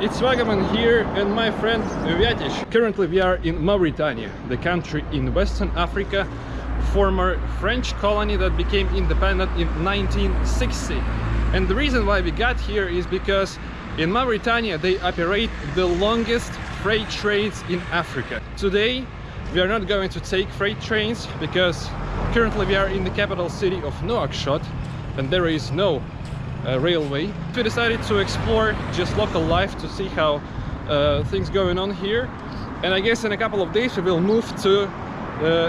it's VAGABOND here and my friend Vyatich. Currently we are in Mauritania, the country in Western Africa, former French colony that became independent in 1960. And the reason why we got here is because in Mauritania they operate the longest freight trains in Africa. Today we are not going to take freight trains because currently we are in the capital city of Nouakchott and there is no railway. We decided to explore just local life to see how things going on here, and I guess in a couple of days we will move to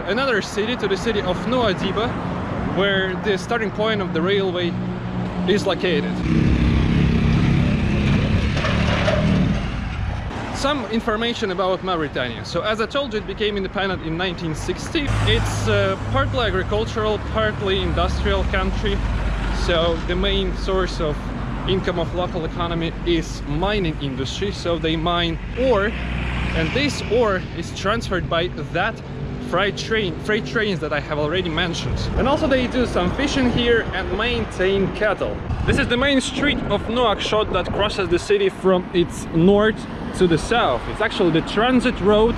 another city, to the city of Nouadhibou, where the starting point of the railway is located. Some information about Mauritania. So as I told you, it became independent in 1960. It's partly agricultural, partly industrial country. So the main source of income of local economy is mining industry. So they mine ore, and this ore is transferred by that freight trains that I have already mentioned. And also they do some fishing here and maintain cattle. This is the main street of Nouakchott that crosses the city from its north to the south. It's actually the transit road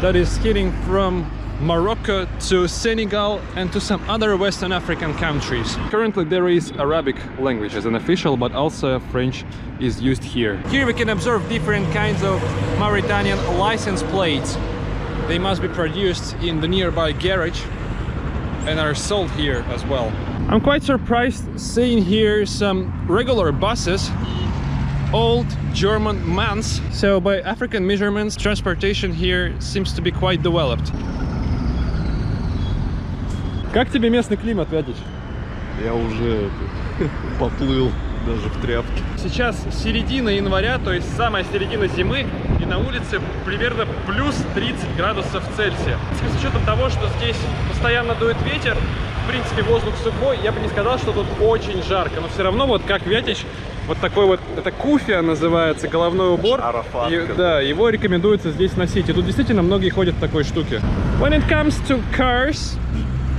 that is heading from Morocco to Senegal and to some other Western African countries. Currently there is Arabic language as an official, but also French is used here. Here we can observe different kinds of Mauritanian license plates. They must be produced in the nearby garage and are sold here as well. I'm quite surprised seeing here some regular buses, old German MANs. So by African measurements, transportation here seems to be quite developed. Как тебе местный климат, Vyatich? Я уже поплыл даже в тряпке. Сейчас середина января, то есть самая середина зимы, и на улице примерно плюс 30 градусов Цельсия. С учетом того, что здесь постоянно дует ветер, в принципе воздух сухой, я бы не сказал, что тут очень жарко, но все равно, вот как Vyatich, вот такой вот, это куфия называется, головной убор, да, его рекомендуется здесь носить, и тут действительно многие ходят в такой штуке. When it comes to cars,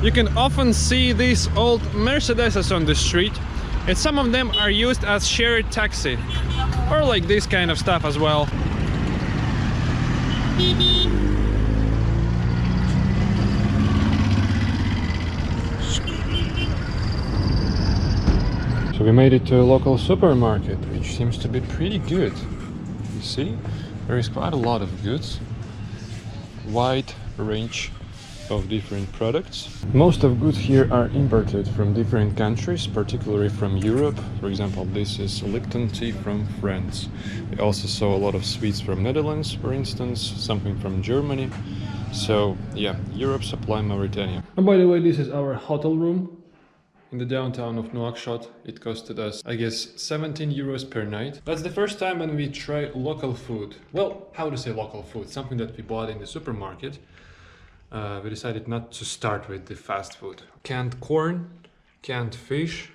you can often see these old Mercedeses on the street, and some of them are used as shared taxi, or like this kind of stuff as well. So we made it to a local supermarket, which seems to be pretty good. You see, there is quite a lot of goods, wide range of different products. Most of goods here are imported from different countries, particularly from Europe. For example, this is Lipton tea from France. We also saw a lot of sweets from Netherlands, for instance, something from Germany. So yeah, Europe supply Mauritania. And by the way, this is our hotel room in the downtown of Nouakchott. It costed us, I guess, 17 euros per night. That's the first time when we try local food. Well, how to say local food? Something that we bought in the supermarket. We decided not to start with the fast food. Canned corn, canned fish.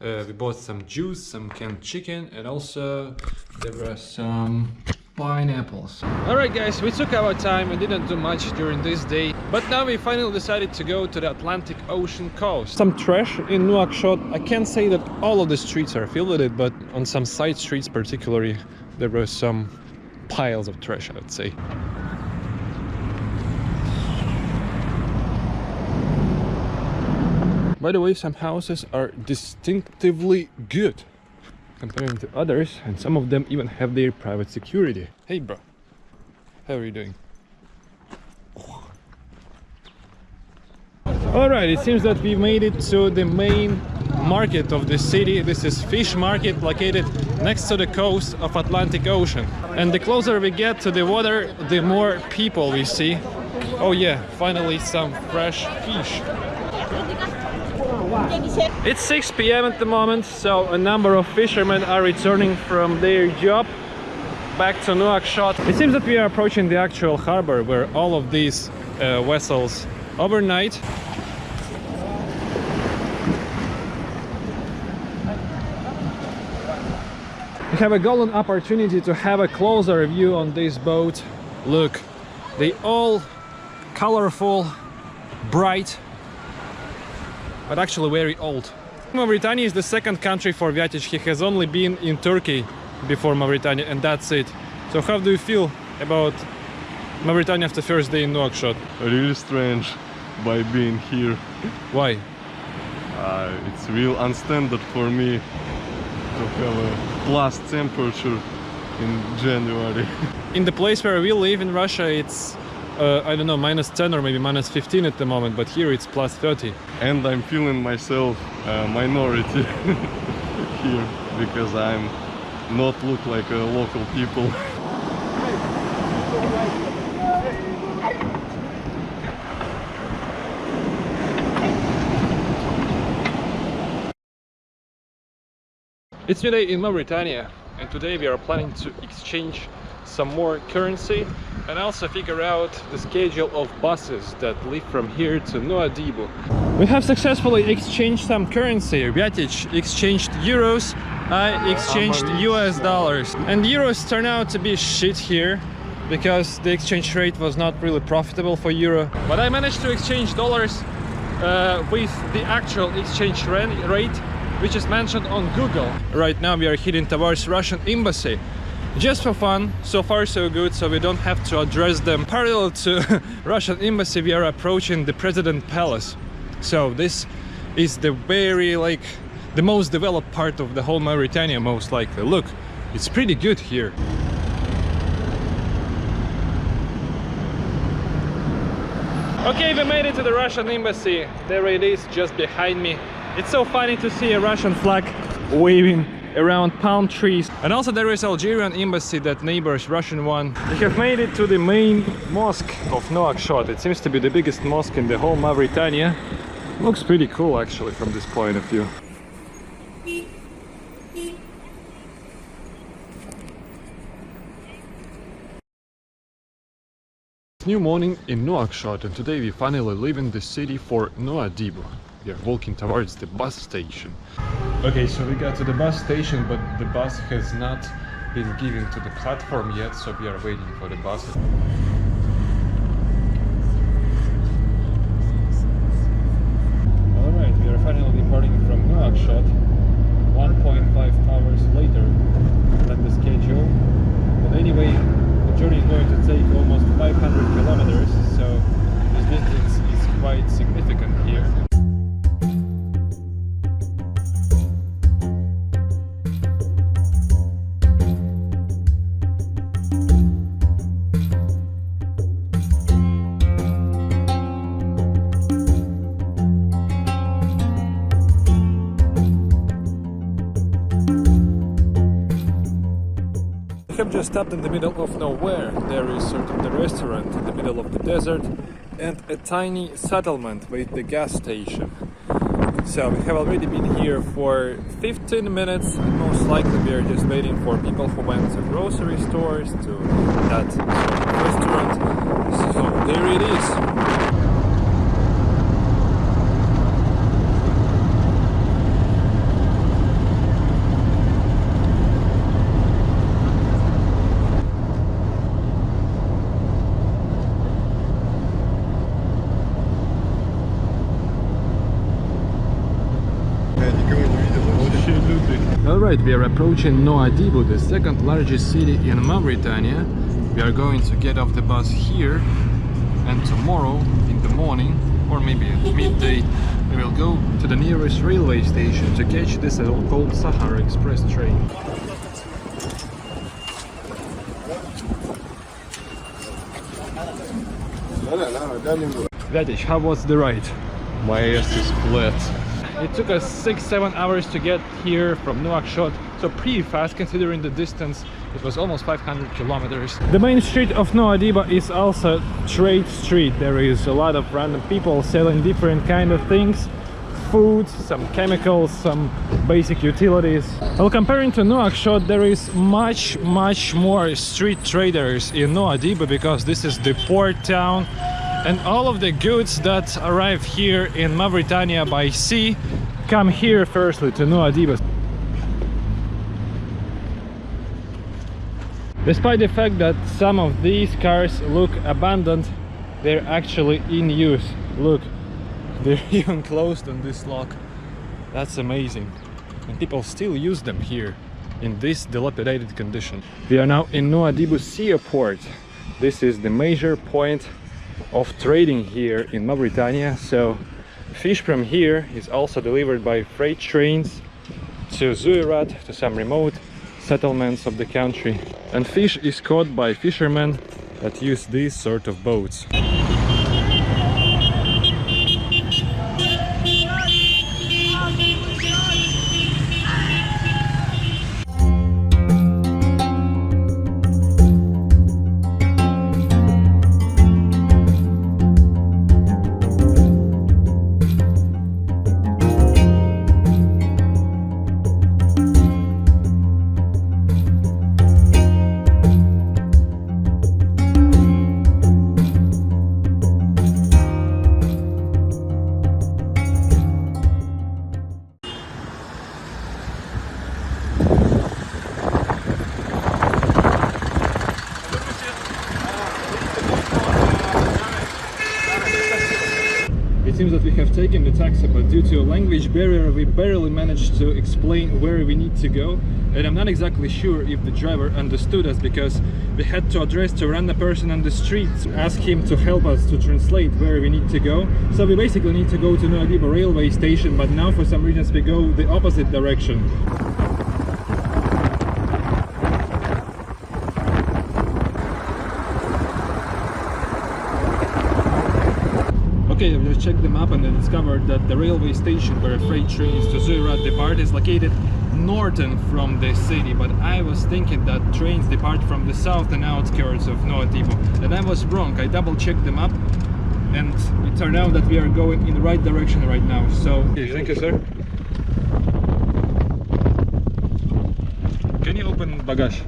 We bought some juice, some canned chicken, and also there were some pineapples. Alright guys, we took our time, we didn't do much during this day, but now we finally decided to go to the Atlantic Ocean coast. Some trash in Nouakchott. I can't say that all of the streets are filled with it, but on some side streets particularly there were some piles of trash, I would say. By the way, some houses are distinctively good comparing to others, and some of them even have their private security. Hey bro, how are you doing? Alright, it seems that we made it to the main market of the city. This is fish market located next to the coast of Atlantic Ocean. And the closer we get to the water, the more people we see. Oh yeah, finally some fresh fish. It's 6 p.m. at the moment, so a number of fishermen are returning from their job back to Nouakchott. It seems that we are approaching the actual harbor where all of these vessels overnight. We have a golden opportunity to have a closer view on this boat. Look, they all colorful, bright, but actually very old. Mauritania is the second country for Vyatich. He has only been in Turkey before Mauritania, and that's it. So how do you feel about Mauritania after first day in Nouakchott? Really strange by being here. Why? It's real unstandard for me to have a plus temperature in January. In the place where we live in Russia, it's I don't know, -10 or maybe -15 at the moment, but here it's +30. And I'm feeling myself a minority here because I'm not look like a local people. It's midday in Mauritania, and today we are planning to exchange some more currency and also figure out the schedule of buses that leave from here to Noadhibou. We have successfully exchanged some currency. Vyatich exchanged euros, I exchanged US dollars. And euros turn out to be shit here because the exchange rate was not really profitable for euro. But I managed to exchange dollars with the actual exchange rate, which is mentioned on Google. Right now we are heading towards Russian embassy. Just for fun, so far so good, so we don't have to address them. Parallel to Russian embassy, we are approaching the President Palace. So this is the very, like, the most developed part of the whole Mauritania, most likely. Look, it's pretty good here. Okay, we made it to the Russian embassy. There it is, just behind me. It's so funny to see a Russian flag waving around palm trees. And also there is Algerian embassy that neighbors Russian one. We have made it to the main mosque of Nouakchott. It seems to be the biggest mosque in the whole Mauritania. Looks pretty cool actually from this point of view. It's new morning in Nouakchott, and today we finally leave in the city for Noadhibou. We are walking towards the bus station. Okay, so we got to the bus station, but the bus has not been given to the platform yet, so we are waiting for the bus. Alright, we are finally departing from Nouakchott 1.5 hours later than the schedule. But anyway, the journey is going to take almost 500 kilometers, so this distance is quite significant here. We have just stopped in the middle of nowhere. There is sort of the restaurant in the middle of the desert and a tiny settlement with the gas station. So we have already been here for 15 minutes, and most likely we are just waiting for people who went to grocery stores, to that sort of restaurant. So there it is. Alright, we are approaching Noadhibou, the second largest city in Mauritania. We are going to get off the bus here, and tomorrow in the morning, or maybe at midday, we will go to the nearest railway station to catch this called Sahara Express train. Vyatich, how was the ride? My ass is flat. It took us 6-7 hours to get here from Nouakchott, so pretty fast considering the distance. It was almost 500 kilometers. The main street of Nouadhibou is also trade street. There is a lot of random people selling different kind of things. Food, some chemicals, some basic utilities. Well, comparing to Nouakchott, there is much more street traders in Noadhibou because this is the port town. And all of the goods that arrive here in Mauritania by sea come here firstly to Noadhibou. Despite the fact that some of these cars look abandoned, they're actually in use. Look, they're even closed on this lock. That's amazing. And people still use them here. in this dilapidated condition. We are now in Noadhibou seaport. This is the major point of trading here in Mauritania. So fish from here is also delivered by freight trains to Zouerat, to some remote settlements of the country. And fish is caught by fishermen that use these sort of boats. It seems that we have taken the taxi, but due to a language barrier we barely managed to explain where we need to go, and I'm not exactly sure if the driver understood us, because we had to address to a random person on the street, ask him to help us to translate where we need to go. So we basically need to go to Nouadhibou railway station, but now for some reasons we go the opposite direction. Okay, we just checked the map and I discovered that the railway station where freight trains to Zouerat depart is located northern from the city, but I was thinking that trains depart from the southern outskirts of Nouadhibou, and I was wrong. I double checked the map and it turned out that we are going in the right direction right now. So thank you, sir. Can you open bagage?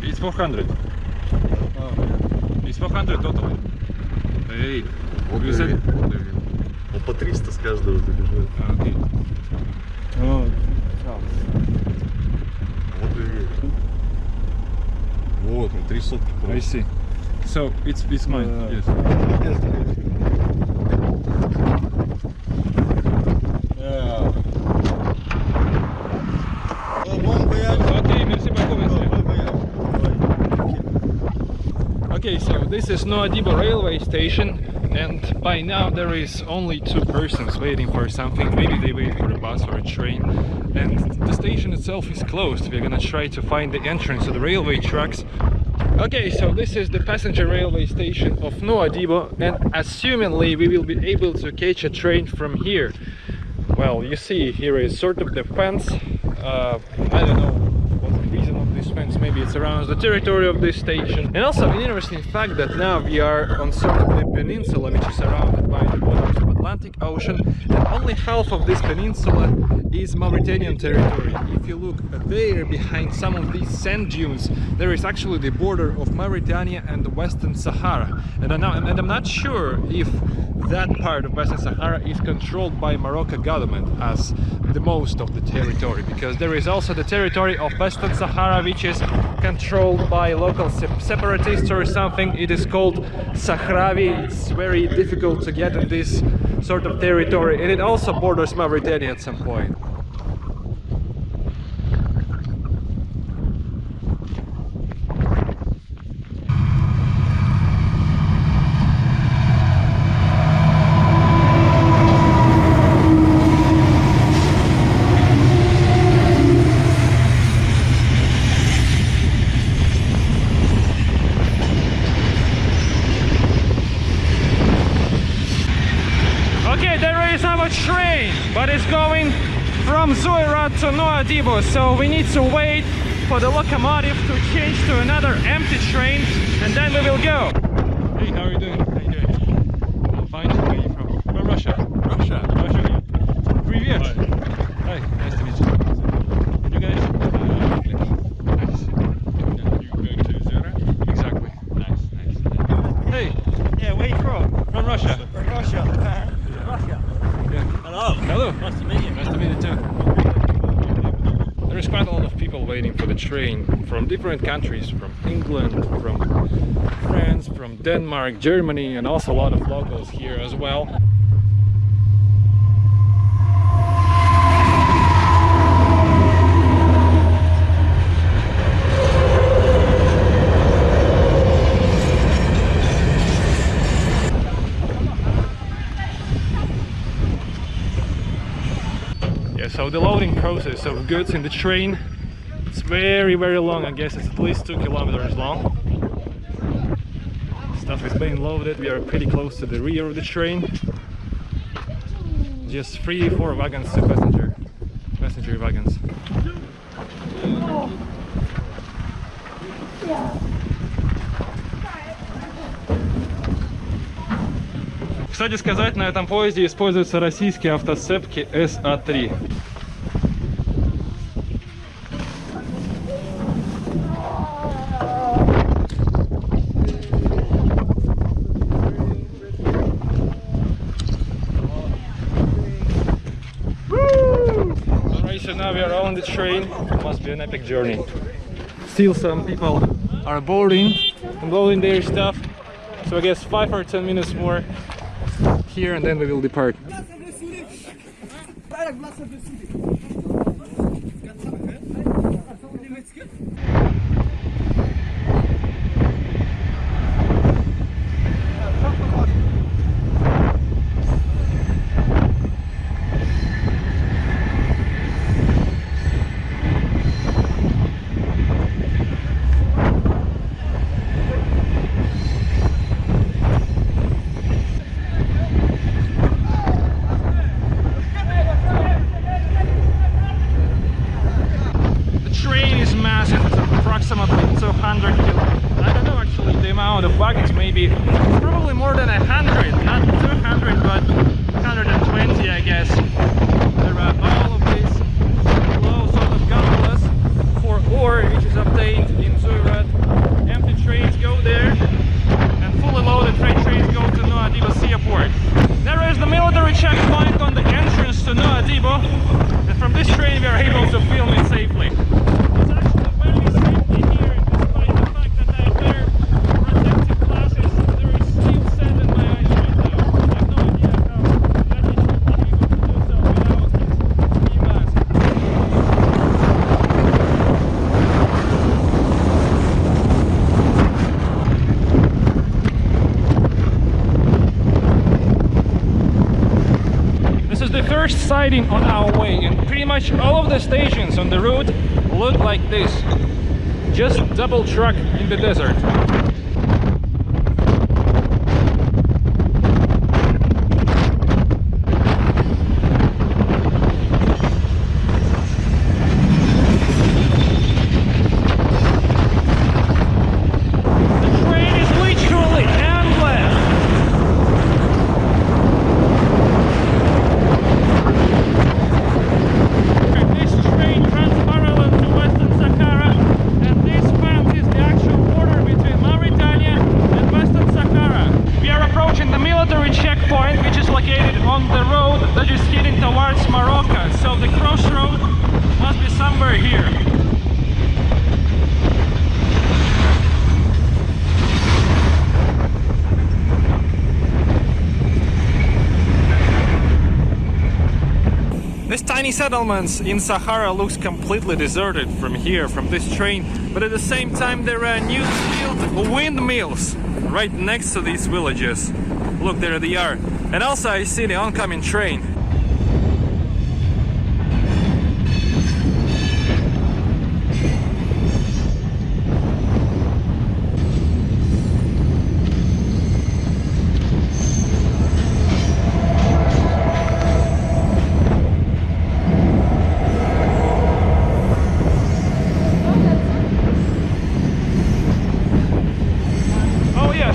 It's 400. It's 400 totally. Эй, Вот и said... Он по 300 с каждого забежит. Okay. Вот и вот он 3 сотки. I see. So it's mine. Yes. Okay, merci beaucoup, monsieur. Okay, so this is Noadhibou railway station, and by now there is only 2 persons waiting for something. Maybe they wait for a bus or a train, and the station itself is closed. We're gonna try to find the entrance to the railway tracks. Okay, so this is the passenger railway station of Noadhibou, and assumingly we will be able to catch a train from here. Well, you see, here is sort of the fence. I don't know what's the reason of this fence. Maybe it's around the territory of this station. And also an interesting fact that now we are on sort of the peninsula, which is surrounded by the waters of Atlantic Ocean, and only half of this peninsula is Mauritanian territory. If you look there behind some of these sand dunes, there is actually the border of Mauritania and the Western Sahara. And I'm not sure if that part of Western Sahara is controlled by Morocco government as the most of the territory, because there is also the territory of Western Sahara which is controlled by local separatists or something. It is called Sahrawi. It's very difficult to get in this sort of territory, and it also borders Mauritania at some point. Train, but it's going from Zouerat to Nouadhibou, so we need to wait for the locomotive to change to another empty train, and then we will go. Hey, how are you doing? How you doing? I'm fine. Where are you from? From Russia. Russia? Russia. Привет. Hi. Nice to meet you. And you guys? Nice. You going to Zouerat? Exactly. Nice. Hey. Yeah, where are you from? From Russia. From Russia. Russia. Yeah. Hello. Hello. Nice to meet you. Nice to meet you too. There is quite a lot of people waiting for the train from different countries, from England, from France, from Denmark, Germany, and also a lot of locals here as well. Yeah, so the loading process of goods in the train, it's very long. I guess it's at least 2 kilometers long. Stuff is being loaded. We are pretty close to the rear of the train. Just 3-4 wagons to passenger wagons. Кстати сказать, на этом поезде используются российские автосцепки SA3. Alright, so now we are on the train. It must be an epic journey. Still some people are boarding and loading their stuff. So I guess 5 or 10 minutes more here and then we will depart. Of wagons, maybe it's probably more than 100, not 200 but 120 I guess. There are all of these low sort of gondolas for ore which is obtained in Zouerat. Empty trains go there and fully loaded freight trains go to Noadhibou seaport. There is the military checkpoint on the entrance to Noadhibou, and from this train we are able to film it safely. It's actually very safety here despite the fact that I wear protective glasses. There is still sand in my eyes right now. I have no idea how Vyatich would be able to do so without his ski mask. This is the first siding on our way, and pretty much all of the stations on the route look like this. Just double truck in the desert. The train is literally endless. This train runs parallel to Western Sahara, and this fence is the actual border between Mauritania and Western Sahara. We are approaching the military checkpoint, which is located on the road that is heading towards Morocco, so the crossroad must be somewhere here. This tiny settlements in Sahara looks completely deserted from here, from this train, but at the same time there are new-built windmills right next to these villages. Look, there they are. And also I see the oncoming train.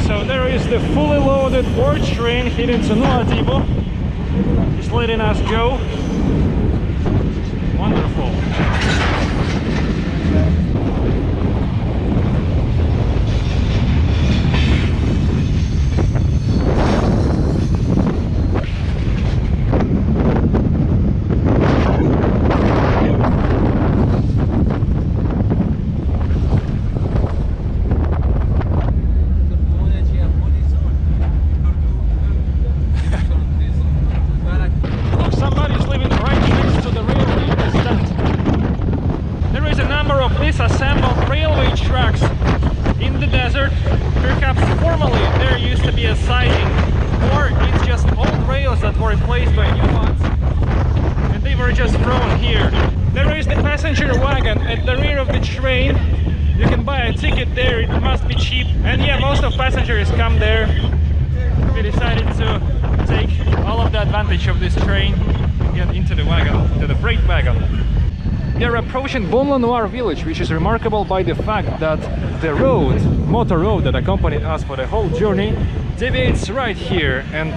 So there is the fully loaded ore train heading to Noadhibou. Just letting us go. Wonderful. Assembled railway tracks in the desert. Perhaps formerly there used to be a siding, or it's just old rails that were replaced by new ones. And they we were just thrown here. There is the passenger wagon at the rear of the train. You can buy a ticket there, it must be cheap. And yeah, most of passengers come there. We decided to take all of the advantage of this train and get into the wagon, to the freight wagon. We are approaching Boulenoir village, which is remarkable by the fact that the road, motor road that accompanied us for the whole journey, deviates right here, and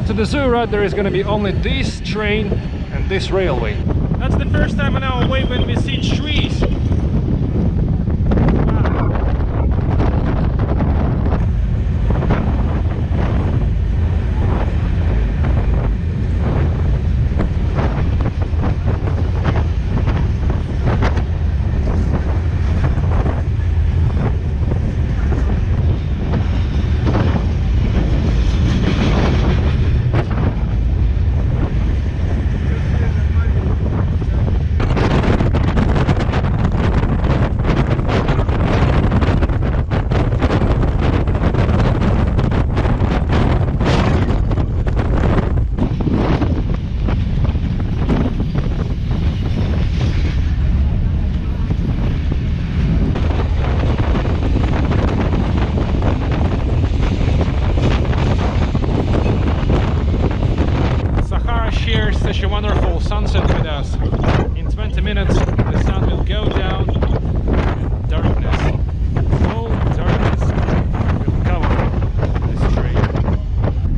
to the Zouerat there is going to be only this train and this railway. That's the first time in our way when we see trees. Such a wonderful sunset with us. In 20 minutes the sun will go down and darkness, full darkness will cover this train.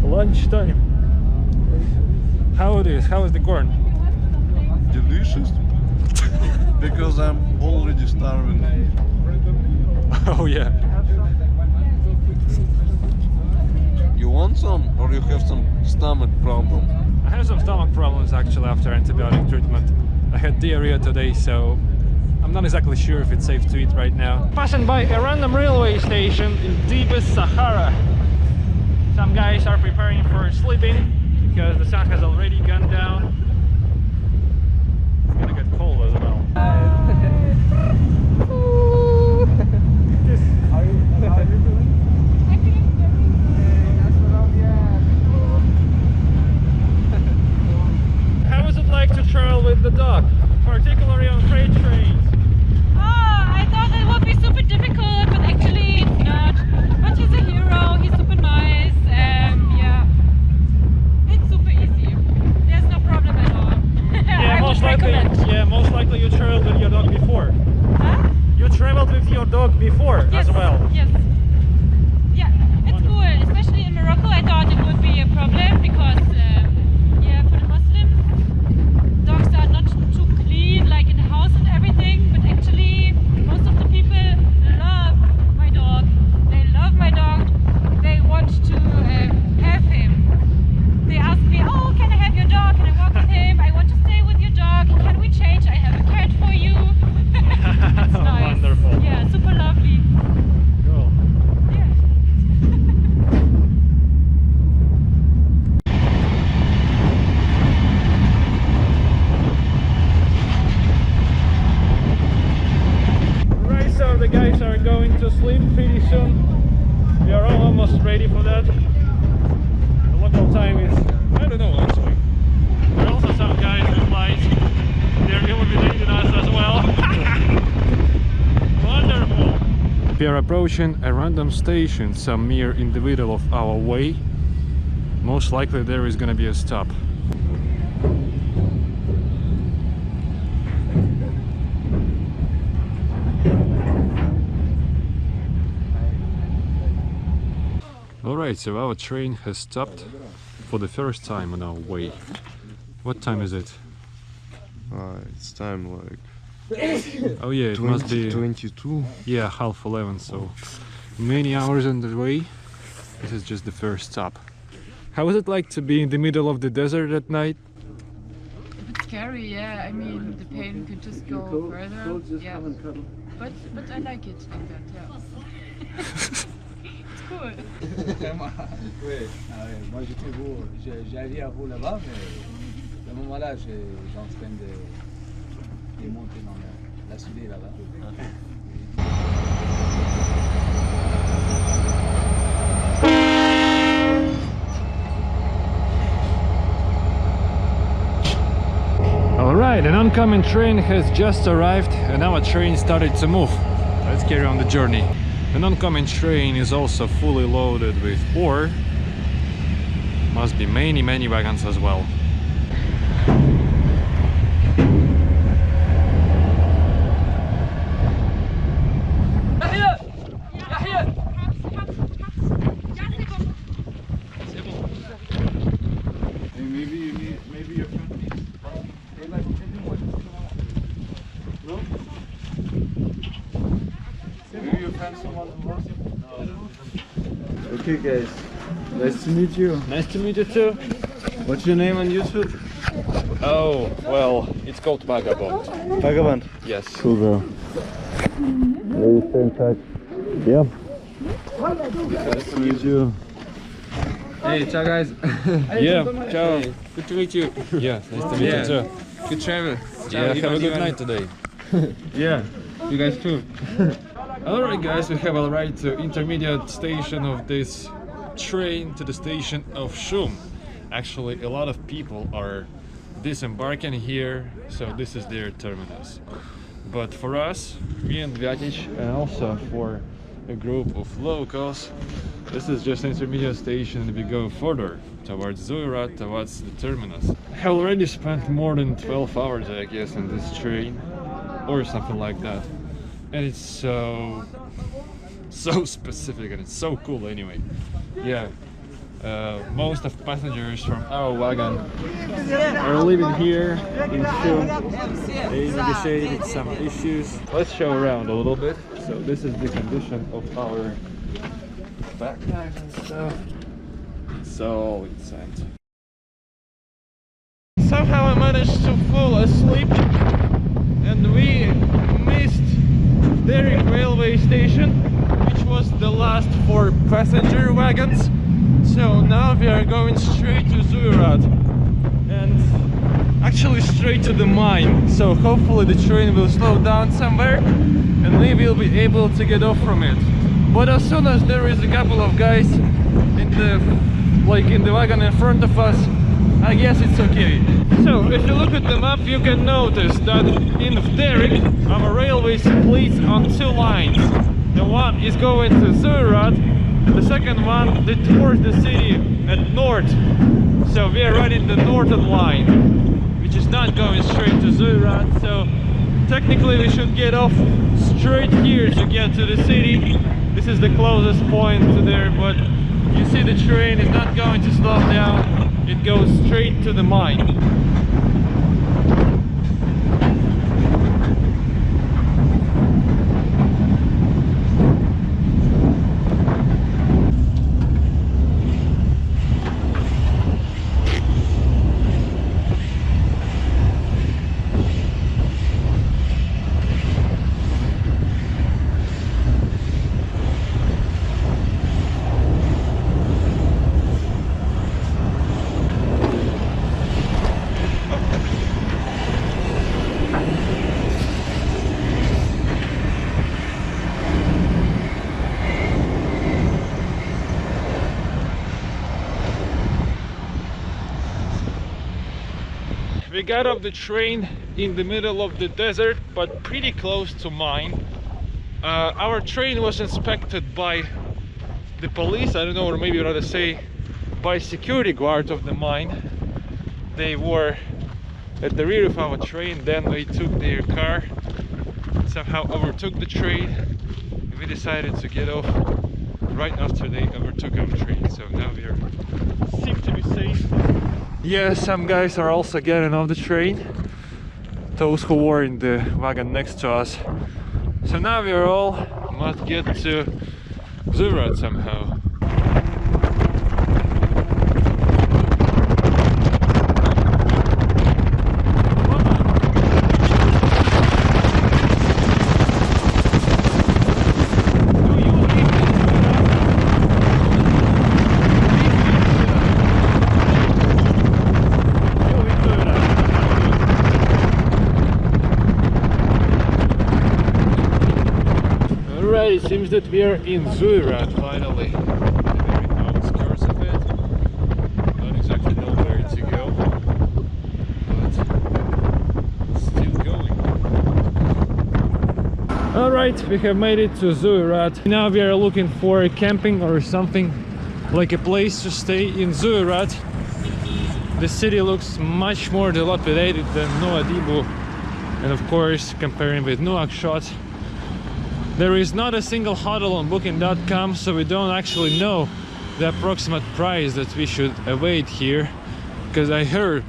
Lunchtime. How it is? How is the corn? Delicious. Because I'm already starving. Oh yeah. You want some, or you have some stomach problem? I have some stomach problems actually after antibiotic treatment. I had diarrhea today, so I'm not exactly sure if it's safe to eat right now. Passing by a random railway station in deepest Sahara. Some guys are preparing for sleeping because the sun has already gone down. It's gonna get cold as well. How is it like to travel with the dog, particularly on freight trains? I thought it would be super difficult, but actually it's not. But he's a hero, he's super nice, yeah. It's super easy. There's no problem at all. Yeah, I would recommend. Yeah, most likely you traveled with your dog before. Huh? You traveled with your dog before Yes, as well. yes. Yeah, it's cool. Especially in Morocco, I thought it would be a problem because, yeah, for the Muslims, dogs are not too clean, like in the house and everything. But actually, most of the people love my dog. They love my dog. They want to have him. They ask me, "Oh, can I have your dog? Can I walk with him? I want to stay with your dog. Can we change? I have a cat for you." It's nice. Wonderful. Yeah, super lovely. Cool. Yeah. Right, so the guys are going to sleep pretty soon. We are all almost ready for that. The local time is, I don't know actually. There are also some guys with lights. They're illuminating us as well. Wonderful. We are approaching a random station somewhere in the middle of our way. Most likely there is gonna be a stop. Alright, so our train has stopped for the first time on our way. What time is it? It's time like Oh yeah, it must be 22. yeah, 11:30, so many hours on the way. This is just the first stop. How is it like to be in the middle of the desert at night? It's scary, yeah. I mean, the pain could just go further. Yeah. But I like it like that, yeah. It's cool. Oui, moi j'étais beau, j'allais à vous là-bas, mais à ce moment-là, j'étais en train de monter dans la soudée là-bas. Alright, an oncoming train has just arrived and now a train started to move. Let's carry on the journey. An oncoming train is also fully loaded with ore. Must be many wagons as well. Okay guys, nice to meet you. Nice to meet you too. What's your name on YouTube? Oh, well, it's called VAGABOND. Vagabond. Yes. Cool bro. Maybe stay in touch. Yeah. Nice to meet you. Hey, ciao guys. Yeah, ciao. Good to meet you. Yeah, nice to meet you too. Good travel. Yeah, have a good night today. Yeah, you guys too. Alright guys, we have arrived to intermediate station of this train to the station of Choum. Actually, a lot of people are disembarking here, so this is their terminus. But for us, me and Vyatich, and also for a group of locals, this is just an intermediate station and we go further towards Zouerat, towards the terminus. I have already spent more than 12 hours, I guess, on this train, or something like that. And it's so specific and it's so cool anyway. Yeah, most of passengers from our wagon are living here in Choum. They negotiated some issues. Let's show around a little bit. So this is the condition of our backpacks and stuff. It's all inside. Somehow I managed to fall asleep and we missed Fderik railway station, which was the last 4 passenger wagons. So now we are going straight to Zouerat and actually straight to the mine. So hopefully the train will slow down somewhere and we will be able to get off from it. But as soon as there is a couple of guys in the wagon in front of us, I guess it's okay. So if you look at the map, you can notice that in Fderik our railway splits on 2 lines. The one is going to Zouerat and the second one towards the city at north. So we are running the northern line, which is not going straight to Zouerat. So technically we should get off straight here to get to the city. This is the closest point to there, but you see the train is not going to slow down. It goes straight to the mine. We got off the train in the middle of the desert, but pretty close to mine. Our train was inspected by the police, I don't know, or maybe rather say by security guards of the mine. They were at the rear of our train, then they took their car, somehow overtook the train. We decided to get off right after they overtook our train, so now we seem to be safe. Yeah, some guys are also getting off the train, those who were in the wagon next to us. So now we all must get to Zouerat somehow. It seems that we are in Zouerat finally, the very outskirts of it. Don't exactly know where to go, but Alright, we have made it to Zouerat. Now we are looking for a camping or something, like a place to stay in Zouerat. The city looks much more dilapidated than Nouadhibou, and of course, comparing with Nouakchott, there is not a single hotel on booking.com, so we don't actually know the approximate price that we should await here, because I heard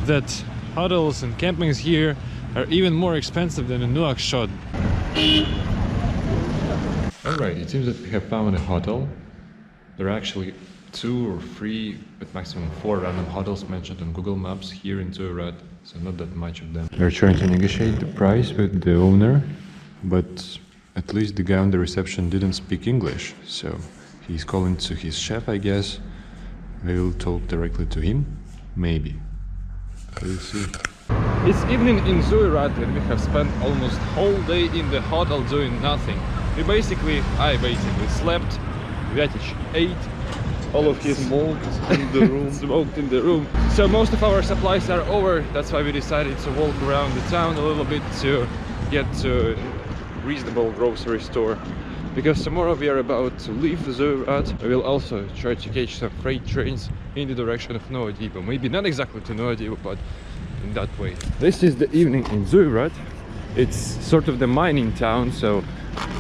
that hotels and campings here are even more expensive than in Nouakchott. Alright, it seems that we have found a hotel. There are actually 2 or 3, at maximum 4 random hotels mentioned on Google Maps here in Zouerat, so not that much of them. We're trying to negotiate the price with the owner, but at least the guy on the reception didn't speak English, so he's calling to his chef, I guess. We will talk directly to him, maybe. We'll see. It's evening in Zouerat and we have spent almost whole day in the hotel doing nothing. I basically slept. Vyatich ate. All of his smoked in the room. So most of our supplies are over. That's why we decided to walk around the town a little bit to get to a reasonable grocery store. Because tomorrow we are about to leave Zouerat. We will also try to catch some freight trains in the direction of Noadhibou. Maybe not exactly to Noadhibou, but in that way. This is the evening in Zouerat. It's sort of the mining town, so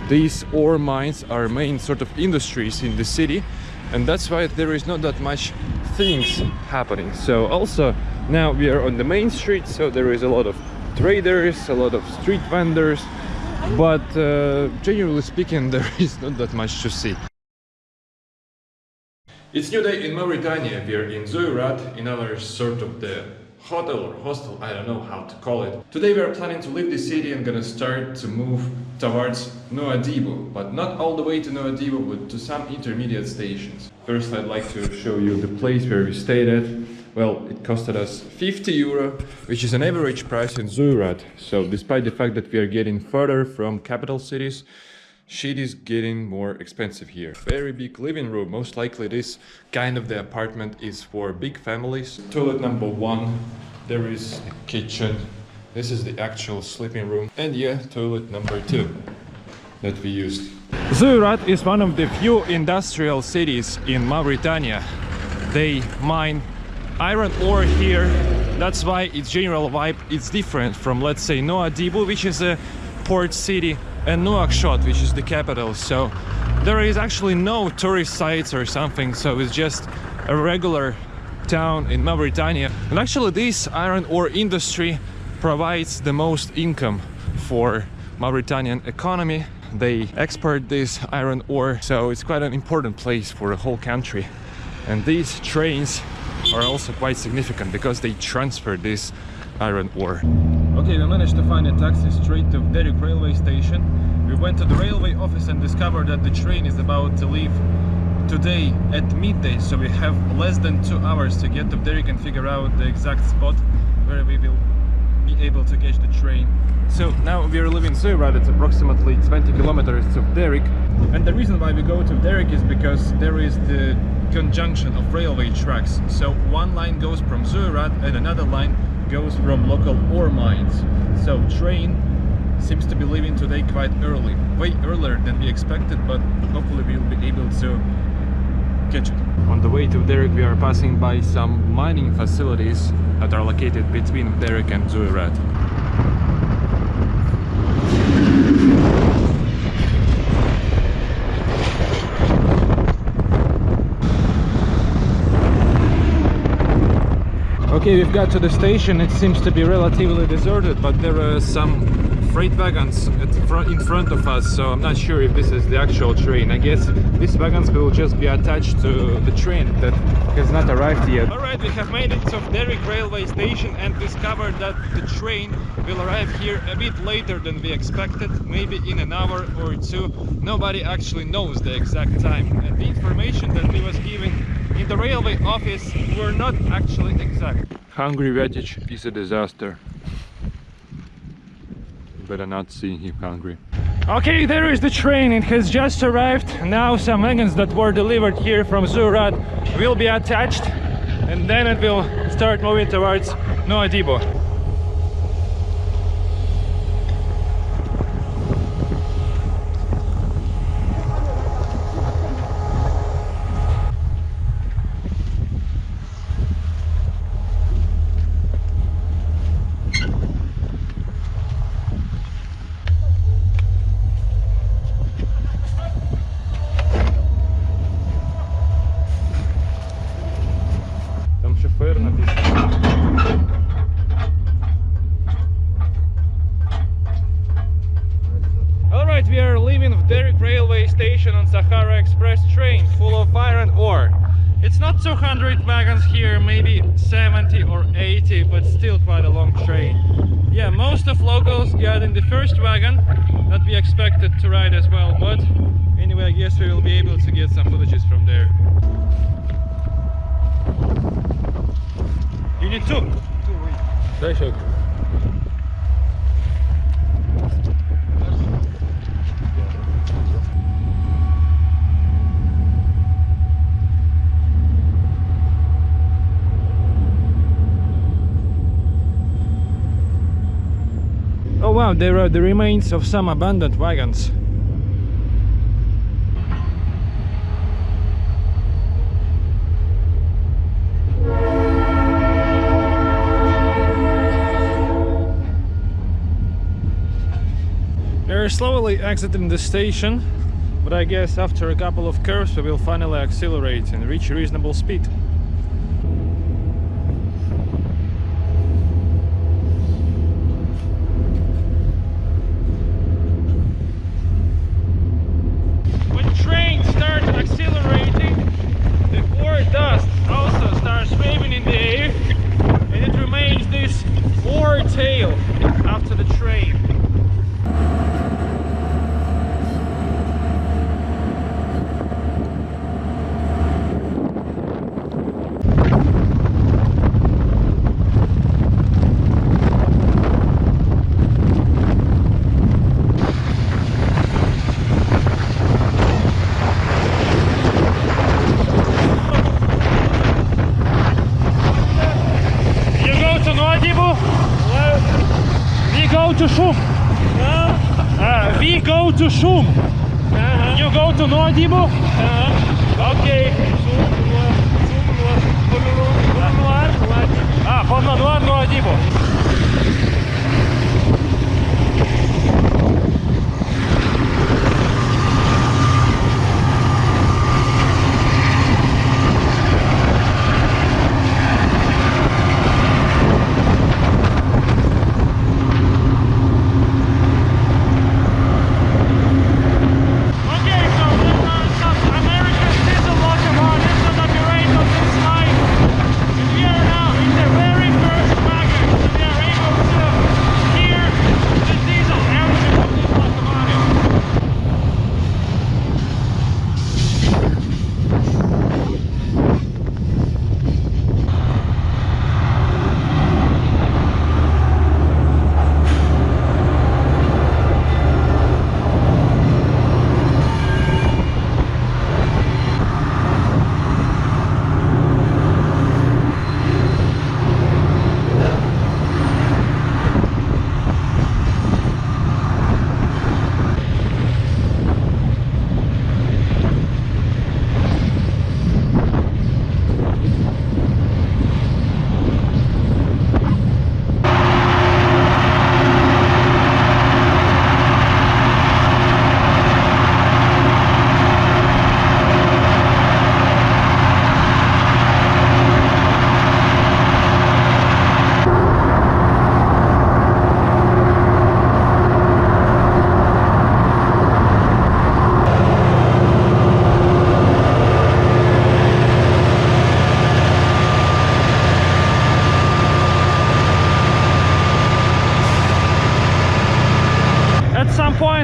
these ore mines are main sort of industries in the city, and that's why there is not that much things happening. So also now we are on the main street, so there is a lot of traders, a lot of street vendors, but generally speaking there is not that much to see. It's new day in Mauritania. We are in Zouerat, in our sort of the hotel or hostel, I don't know how to call it. Today we are planning to leave the city and gonna start to move towards Noadhibou, but not all the way to Noadhibou, but to some intermediate stations. First I'd like to show you the place where we stayed at. Well, it costed us 50 euro, which is an average price in Zouerat. So despite the fact that we are getting further from capital cities, shit is getting more expensive here. Very big living room. Most likely this kind of the apartment is for big families. Toilet number 1. There is a kitchen. This is the actual sleeping room. And yeah, toilet number 2 that we used. Zouerat is one of the few industrial cities in Mauritania. They mine iron ore here. That's why its general vibe is different from, let's say, Noadhibou, which is a port city, and Nouakchott, which is the capital. So there is actually no tourist sites or something, so it's just a regular town in Mauritania. And actually this iron ore industry provides the most income for Mauritanian economy. They export this iron ore, so it's quite an important place for the whole country. And these trains are also quite significant because they transfer this iron ore. Okay, we managed to find a taxi straight to Fderik railway station. We went to the railway office and discovered that the train is about to leave today at midday, so we have less than 2 hours to get to Fderik and figure out the exact spot where we will be able to catch the train. So now we are leaving Zouerat. It's approximately 20 kilometers to Fderik, and the reason why we go to Fderik is because there is the conjunction of railway tracks. So one line goes from Zouerat and another line goes from local ore mines. So train seems to be leaving today quite early, way earlier than we expected, but hopefully we will be able to catch it. On the way to Fderik we are passing by some mining facilities that are located between Fderik and Zouerat. Okay, we've got to the station. It seems to be relatively deserted, but there are some freight wagons in front of us, so I'm not sure if this is the actual train. I guess these wagons will just be attached to the train that has not arrived yet. Alright, we have made it to Fderik railway station and discovered that the train will arrive here a bit later than we expected, maybe in an hour or 2. Nobody actually knows the exact time, and the information that we was given in the railway office were not actually exact. Hungry Vyatich is a disaster. Better not see him hungry. Okay, there is the train. It has just arrived. Now some wagons that were delivered here from Zouerat will be attached, and then it will start moving towards Noadhibou. station on Sahara Express train full of iron ore. It's not 200 wagons here, maybe 70 or 80, but still quite a long train. Yeah, most of locals got in the first wagon that we expected to ride as well, but anyway, I guess we will be able to get some footages from there. You need two? Very good. Oh wow, there are the remains of some abandoned wagons. We're slowly exiting the station, but I guess after a couple of curves we will finally accelerate and reach reasonable speed. When trains start accelerating, the ore dust also starts waving in the air, and it remains this ore tail after the train. To Choum. We go to Choum. You go to Noadhibou. Okay. Boulenoir, Noadhibou.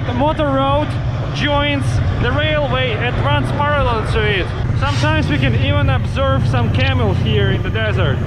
The motor road joins the railway and runs parallel to it. Sometimes we can even observe some camels here in the desert.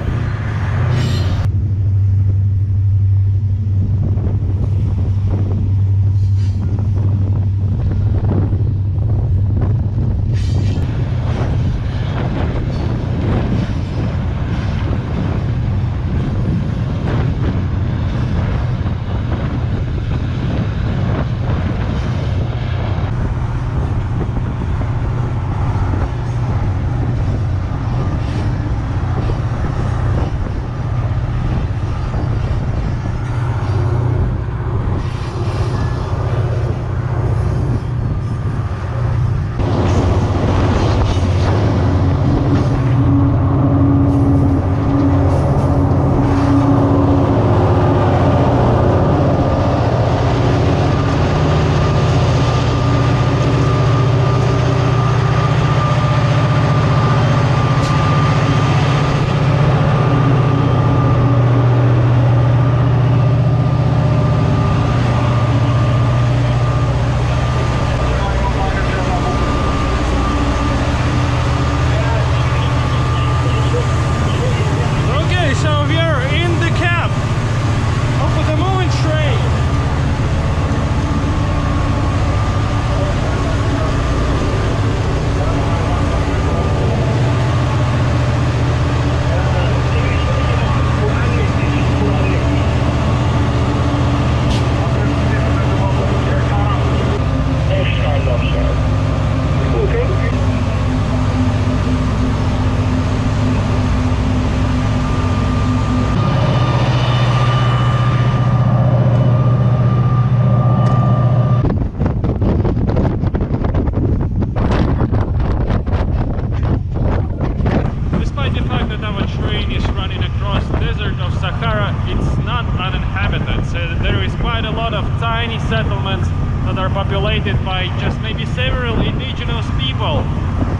Sahara, it's not uninhabited. So there is quite a lot of tiny settlements that are populated by just maybe several indigenous people,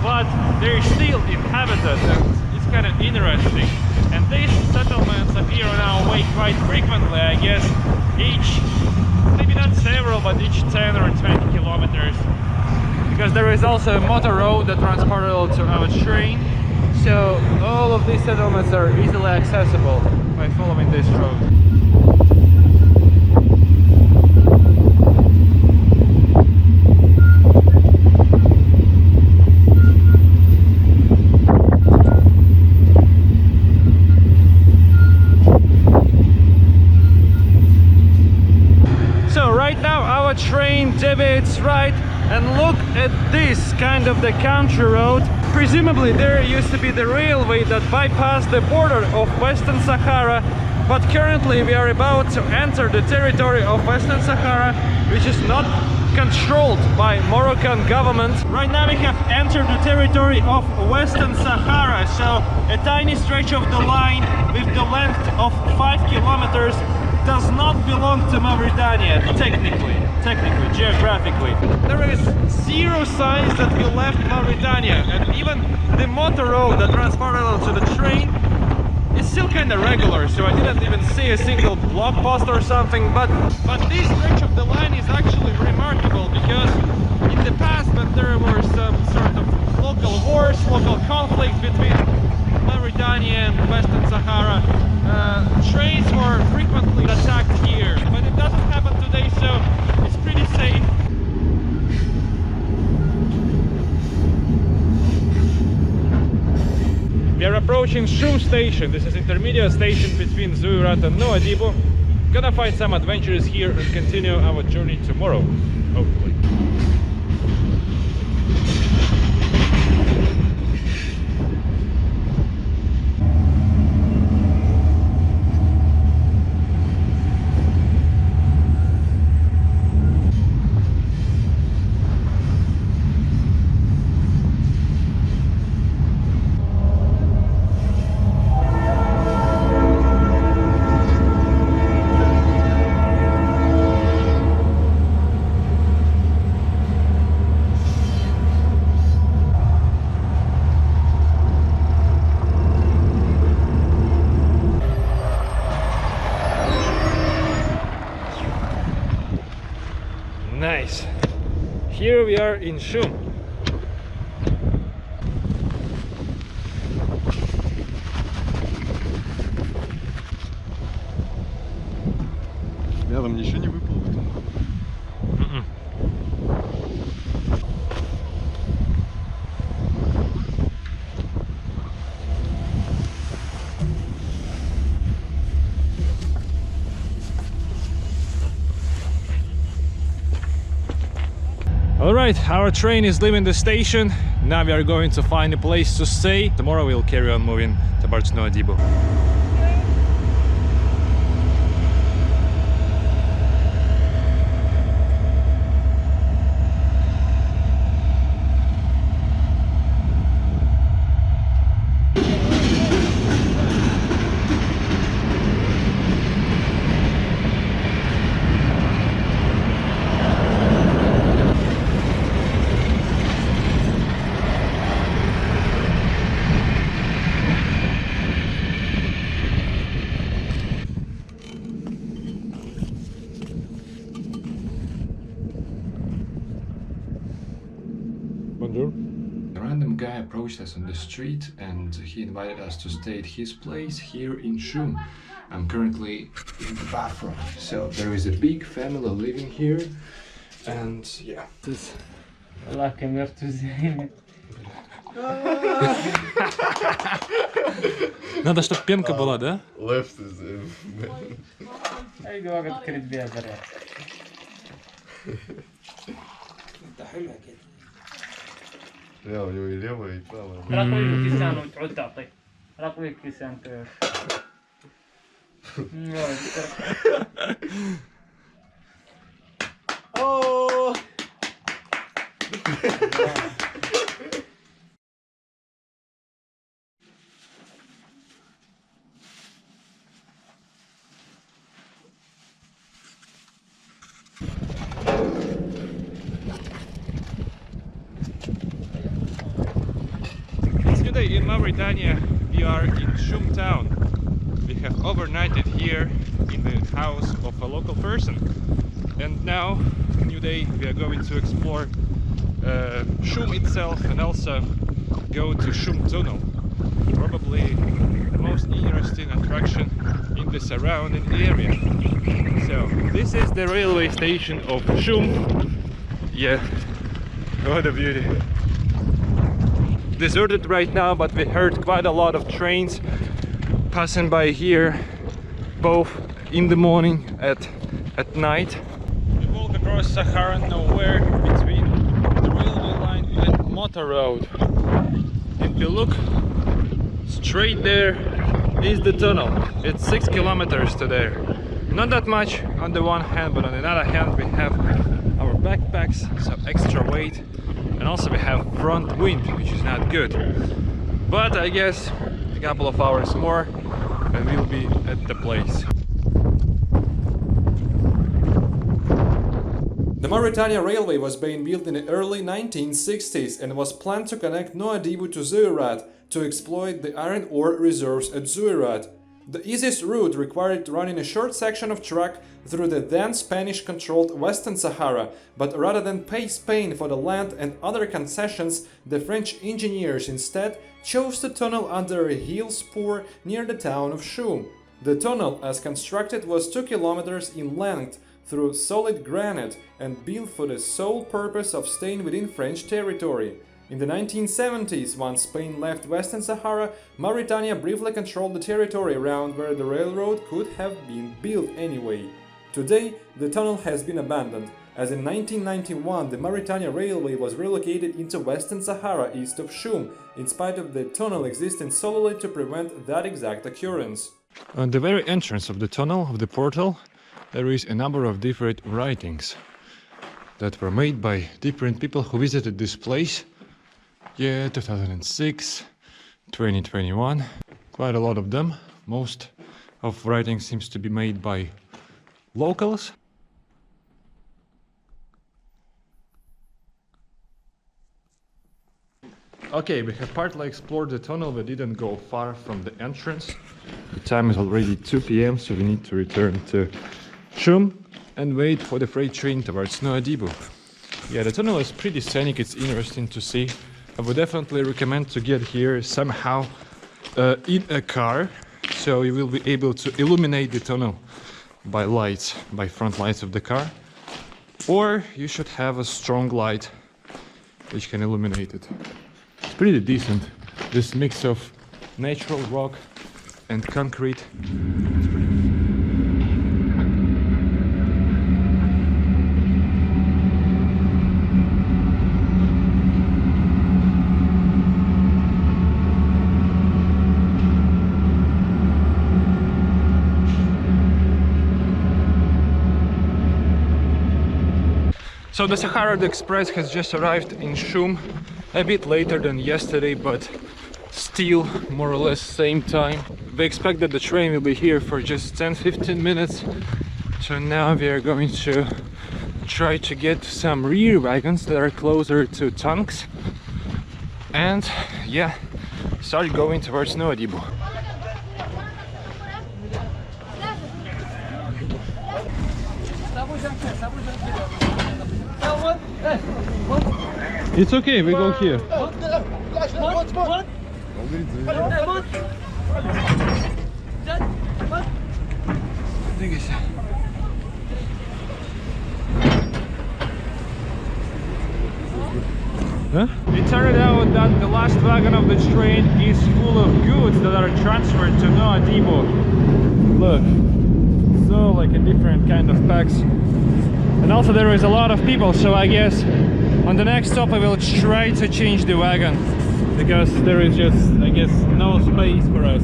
but they're still inhabited, and it's kind of interesting. And these settlements appear on our way quite frequently, I guess, each, maybe not several, but each 10 or 20 kilometers. Because there is also a motor road that runs parallel to our train. So all of these settlements are easily accessible by following this road. So right now our train deviates right, and look at this kind of the country road. Presumably there used to be the railway that bypassed the border of Western Sahara, but currently we are about to enter the territory of Western Sahara, which is not controlled by Moroccan government. Right now we have entered the territory of Western Sahara, so a tiny stretch of the line with the length of 5 kilometers does not belong to Mauritania, technically, geographically. There is zero signs that we left Mauritania, and even the motor road that runs parallel to the train is still kind of regular, so I didn't even see a single blog post or something, but this stretch of the line is actually remarkable, because in the past when there were some sort of local wars, local conflicts between Mauritania and Western Sahara, trains were frequently attacked here, but it doesn't happen today, so it's pretty safe. We are approaching Choum station. This is intermediate station between Zouerat and Noadhibou. Gonna find some adventures here and continue our journey tomorrow, hopefully. Nice. Here we are in Choum. Рядом ничего не выпало в этом? Alright, our train is leaving the station. Now we are going to find a place to stay. Tomorrow we'll carry on moving towards Nouadhibou. Bonjour. A random guy approached us on the street and he invited us to stay at his place here in Choum. I'm currently in the bathroom. So there is a big family living here, and yeah. This Надо, чтобы пенка была, да? Left is in. لا у него и левая, и правая. راقوي كيسان وتعود تعطي. راقوي كيسان Oh! Mauritania, we are in Choum town. We have overnighted here in the house of a local person. And now, new day, we are going to explore Choum itself and also go to Choum tunnel. Probably the most interesting attraction in the surrounding area. So, this is the railway station of Choum. Yeah, what a beauty. Deserted right now, but we heard quite a lot of trains passing by here, both in the morning and at night. We walk across Sahara nowhere between the railway line and motor road. If you look straight, there is the tunnel. It's 6 kilometers to there. Not that much on the one hand, but on the other hand we have our backpacks, so extra weight, and also we have front wind, which is not good. But I guess a couple of hours more and we'll be at the place. The Mauritania Railway was being built in the early 1960s and was planned to connect Nouadhibou to Zouerat to exploit the iron ore reserves at Zouerat. The easiest route required running a short section of track through the then Spanish-controlled Western Sahara, but rather than pay Spain for the land and other concessions, the French engineers instead chose to tunnel under a hill spur near the town of Choum. The tunnel, as constructed, was 2 kilometers in length through solid granite and built for the sole purpose of staying within French territory. In the 1970s, once Spain left Western Sahara, Mauritania briefly controlled the territory around where the railroad could have been built anyway. Today, the tunnel has been abandoned, as in 1991 the Mauritania Railway was relocated into Western Sahara east of Choum, in spite of the tunnel existing solely to prevent that exact occurrence. On the very entrance of the tunnel, of the portal, there is a number of different writings that were made by different people who visited this place. Yeah, 2006, 2021, quite a lot of them. Most of writing seems to be made by locals. Okay, we have partly explored the tunnel, but didn't go far from the entrance. The time is already 2 p.m, so we need to return to Choum and wait for the freight train towards Noadhibou. Yeah, the tunnel is pretty scenic, it's interesting to see. I would definitely recommend to get here somehow in a car, so you will be able to illuminate the tunnel by lights, by front lights of the car. Or you should have a strong light which can illuminate it. It's pretty decent, this mix of natural rock and concrete. It's pretty good. So the Sahara Express has just arrived in Choum, a bit later than yesterday, but still more or less same time. We expect that the train will be here for just 10-15 minutes. So now we are going to try to get some rear wagons that are closer to tanks. And yeah, start going towards Noadhibou. It's okay, we go here. Huh? It turned out that the last wagon of the train is full of goods that are transferred to Noadhibou. Look, so like a different kind of packs. And also there is a lot of people, so I guess on the next stop I will try to change the wagon, because there is just, I guess, no space for us.